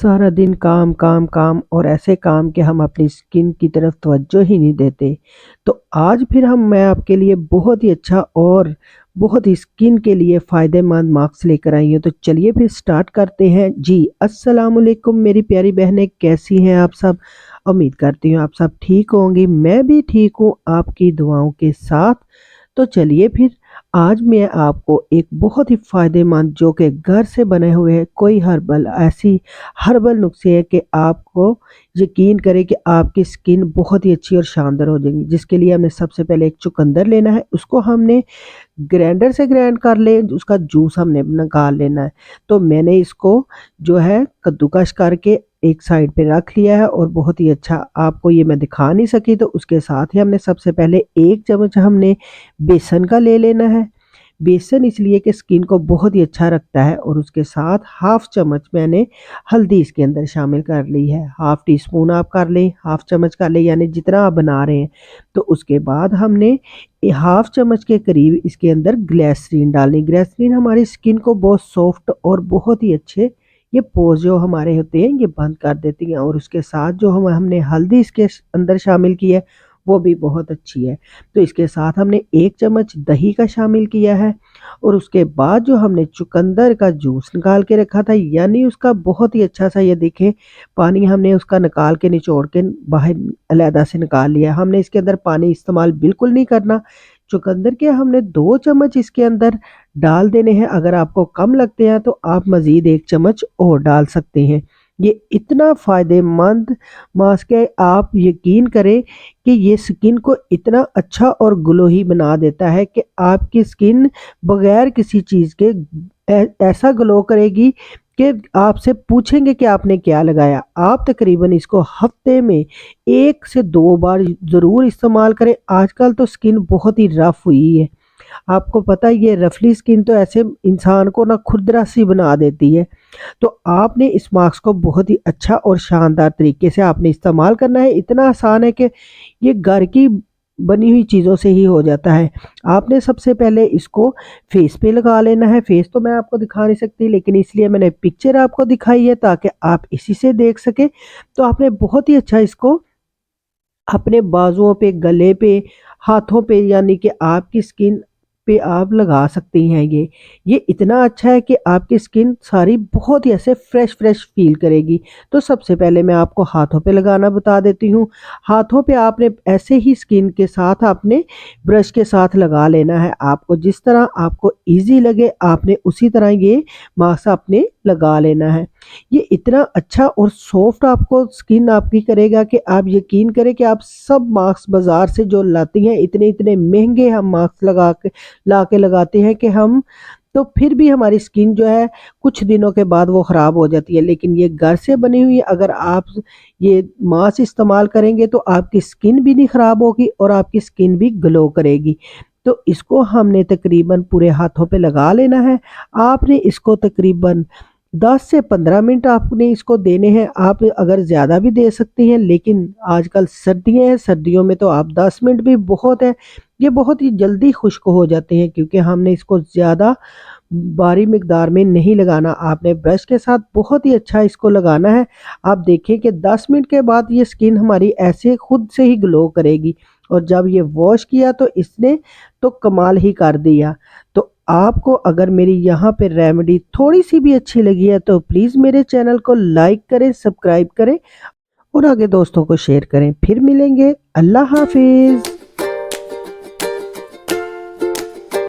सारा दिन काम, काम, काम और ऐसे काम कि हम अपनी स्किन की तरफ तवज्जो ही नहीं देते। तो आज फिर हम मैं आपके लिए बहुत ही अच्छा और बहुत ही स्किन के लिए फ़ायदेमंद मास्क लेकर आई हूँ। तो चलिए फिर स्टार्ट करते हैं। जी, अस्सलाम वालेकुम मेरी प्यारी बहनें, कैसी हैं आप सब? उम्मीद करती हूँ आप सब ठीक होंगी। मैं भी ठीक हूँ आपकी दुआओं के साथ। तो चलिए फिर आज मैं आपको एक बहुत ही फ़ायदेमंद जो कि घर से बने हुए हैं कोई ऐसी हर्बल नुस्खे हैं कि आपको यकीन करें कि आपकी स्किन बहुत ही अच्छी और शानदार हो जाएगी। जिसके लिए हमें सबसे पहले एक चुकंदर लेना है, उसको हमने ग्राइंडर से ग्राइंड कर ले, उसका जूस हमने निकाल लेना है। तो मैंने इसको जो है कद्दूकस करके एक साइड पे रख लिया है और बहुत ही अच्छा आपको ये मैं दिखा नहीं सकी, तो उसके साथ ही हमने सबसे पहले 1 चम्मच हमने बेसन का ले लेना है। बेसन इसलिए कि स्किन को बहुत ही अच्छा रखता है, और उसके साथ हाफ चम्मच मैंने हल्दी इसके अंदर शामिल कर ली है। हाफ टी स्पून आप कर लें, हाफ चम्मच कर लें, यानी जितना आप बना रहे हैं। तो उसके बाद हमने हाफ चम्मच के करीब इसके अंदर ग्लिसरीन डालनी। ग्लिसरीन हमारी स्किन को बहुत सॉफ्ट और बहुत ही अच्छे ये पोर्स जो हमारे होते हैं ये बंद कर देती हैं। और उसके साथ जो हमने हल्दी इसके अंदर शामिल की है वो भी बहुत अच्छी है। तो इसके साथ हमने 1 चम्मच दही का शामिल किया है, और उसके बाद जो हमने चुकंदर का जूस निकाल के रखा था, यानी उसका बहुत ही अच्छा सा ये देखें पानी हमने उसका निकाल के निचोड़ के बाहर अलहदा से निकाल लिया। हमने इसके अंदर पानी इस्तेमाल बिल्कुल नहीं करना। चुकंदर के हमने 2 चम्मच इसके अंदर डाल देने हैं। अगर आपको कम लगते हैं तो आप मज़ीद 1 चम्मच और डाल सकते हैं। ये इतना फ़ायदेमंद मास्क है, आप यकीन करें कि ये स्किन को इतना अच्छा और ग्लोई बना देता है कि आपकी स्किन बगैर किसी चीज़ के ऐसा ग्लो करेगी कि आपसे पूछेंगे कि आपने क्या लगाया। आप तकरीबन इसको हफ्ते में 1 से 2 बार ज़रूर इस्तेमाल करें। आजकल तो स्किन बहुत ही रफ़ हुई है। आपको पता है ये रफली स्किन तो ऐसे इंसान को ना खुरदरा सी बना देती है। तो आपने इस मास्क को बहुत ही अच्छा और शानदार तरीके से आपने इस्तेमाल करना है। इतना आसान है कि ये घर की बनी हुई चीज़ों से ही हो जाता है। आपने सबसे पहले इसको फेस पे लगा लेना है। फेस तो मैं आपको दिखा नहीं सकती, लेकिन इसलिए मैंने पिक्चर आपको दिखाई है ताकि आप इसी से देख सकें। तो आपने बहुत ही अच्छा इसको अपने बाजुओं पे, गले पे, हाथों पे, यानी कि आपकी स्किन पे आप लगा सकती हैं ये इतना अच्छा है कि आपकी स्किन सारी बहुत ही ऐसे फ्रेश फ्रेश फील करेगी। तो सबसे पहले मैं आपको हाथों पे लगाना बता देती हूँ। हाथों पे आपने ऐसे ही स्किन के साथ आपने ब्रश के साथ लगा लेना है। आपको जिस तरह आपको ईजी लगे आपने उसी तरह ये मास्क आपने लगा लेना है। ये इतना अच्छा और सॉफ्ट आपको स्किन आपकी करेगा कि आप यकीन करें कि आप सब मास्क बाज़ार से जो लाती हैं, इतने-इतने महँगे हम मास्क ला के लगाते हैं कि हम तो फिर भी हमारी स्किन जो है कुछ दिनों के बाद वो ख़राब हो जाती है। लेकिन ये घर से बनी हुई अगर आप ये मास्क इस्तेमाल करेंगे तो आपकी स्किन भी नहीं ख़राब होगी और आपकी स्किन भी ग्लो करेगी। तो इसको हमने तकरीबन पूरे हाथों पे लगा लेना है। आपने इसको तकरीबन 10 से 15 मिनट आपने इसको देने हैं। आप अगर ज़्यादा भी दे सकती हैं, लेकिन आजकल सर्दियाँ हैं, सर्दियों में तो आप 10 मिनट भी बहुत है। ये बहुत ही जल्दी खुश्क हो जाते हैं क्योंकि हमने इसको ज़्यादा भारी मिकदार में नहीं लगाना। आपने ब्रश के साथ बहुत ही अच्छा इसको लगाना है। आप देखें कि 10 मिनट के बाद ये स्किन हमारी ऐसे खुद से ही ग्लो करेगी, और जब ये वॉश किया तो इसने तो कमाल ही कर दिया। तो आपको अगर मेरी यहाँ पे रेमेडी थोड़ी-सी भी अच्छी लगी है तो प्लीज़ मेरे चैनल को लाइक करें, सब्सक्राइब करें और आगे दोस्तों को शेयर करें। फिर मिलेंगे। अल्लाह हाफ़िज़।